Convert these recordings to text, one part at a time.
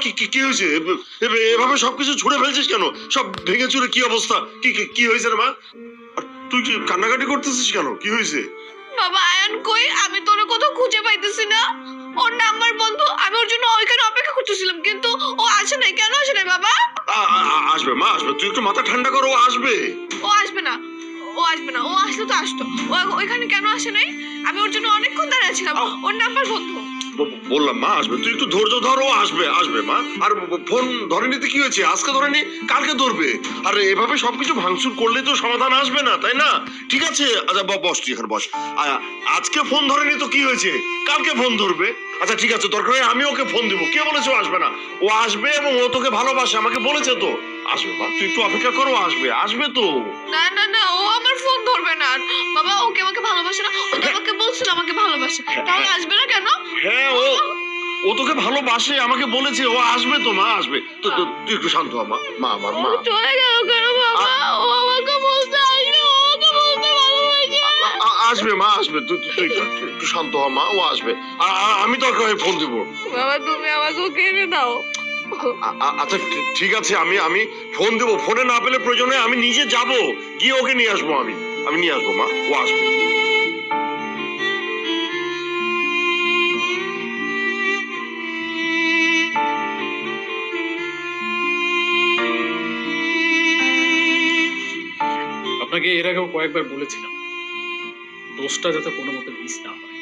কি কি কি হয়েছে? এভাবে সবকিছু ছুঁড়ে ফেলছিস কেন? সব ভেঙে চুরে কি অবস্থা? কি কি কি হয়েছে রে মা? আর তুই কি কান্নাকাটি করতেছিস কেন? কি হয়েছে? বাবা আয়ান কই? আমি তোর কোথাও খুঁজে পাইতেছি না। ওর নাম্বার বন্ধ। আমি ওর জন্য ওইখানে অপেক্ষা করতেছিলাম, কিন্তু ও আসে নাই। কেন আসে নাই বাবা? আসবে মা, আসবে। তুই একটু মাথা ঠান্ডা করো, ও আসবে। ও আসবে না, ও আসবে না। ও আসলে তো আসতো। ও ওইখানে কেন আসে নাই? আমি ওর জন্য অনেকক্ষণ দাঁড়িয়ে আছিলাম। ওর নাম্বার বন্ধ। বললাম মা আসবে, তুই একটু ধৈর্য ধর, ও আসবে, আসবে মা। আর ফোন ধরে নিতে কি হয়েছে? আজকে ধরে নি, কালকে ধরবে। আর এভাবে সবকিছু ভাঙচুর করলে তো সমাধান আসবে না, তাই না? ঠিক আছে, আচ্ছা বস, তুই এখানে বস। আজকে ফোন ধরেনি তো কি হয়েছে? কালকে ফোন ধরবে। আচ্ছা ঠিক আছে, দরকার হয় আমি ওকে ফোন দিব। কে বলেছে ও আসবে না? ও আসবে, এবং ও তোকে ভালোবাসে, আমাকে বলেছে তো। আসবে মা, তুই একটু অপেক্ষা করো, আসবে, আসবে তো। না না না, ও আমার ফোন ধরবে না। বাবা ওকে আমাকে ভালোবাসে না। ও তো আমাকে বলছিল আমাকে ভালোবাসে। তাহলে আসবে না কেন? হ্যাঁ, ও ও তোকে ভালোবাসে, আমাকে বলেছে। ও আসবে তো মা, আসবে তো। তুই একটু শান্ত হ মা, মা আমার ও মা। চলে গেল কেন বাবা? ও আমাকে বলতে আসবে, ও আমাকে বলতে ভালোবাসে। আসবে মা, আসবে। তুই একটু শান্ত হ মা, ও আসবে। আমি দরকার হয় ফোন দিব। বাবা তুমি আমাকে ওকে এনে দাও। আচ্ছা ঠিক আছে, আমি আমি ফোন দেবো। ফোনে না পেলে প্রয়োজনে আমি নিজে যাব, গিয়ে ওকে নিয়ে আসবো। আমি নিয়ে আসবো মা, ও আসবে। আপনাকে এর আগেও কয়েকবার বলেছিলাম ডোজটা যাতে কোনো মতে মিস না হয়।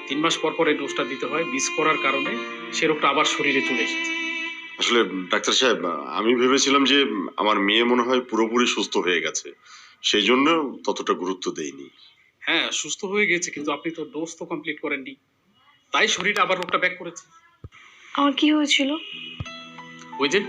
3 মাস পর পর এই ডোজটা দিতে হয়। মিস করার কারণে সে রোগটা আবার শরীরে চলে এসেছে। আসলে ডাক্তার সাহেব, আমি ভেবেছিলাম যে আমার মেয়ে মনে হয় পুরোপুরি সুস্থ হয়ে গেছে, সেই জন্য ততটা গুরুত্ব দেইনি। হ্যাঁ, সুস্থ হয়ে গেছে, কিন্তু আপনি তো ডোজ তো কমপ্লিট করেননি, তাই শরীরে আবার রোগটা ব্যাক করেছে। আমার কি হয়েছিল? ওই যে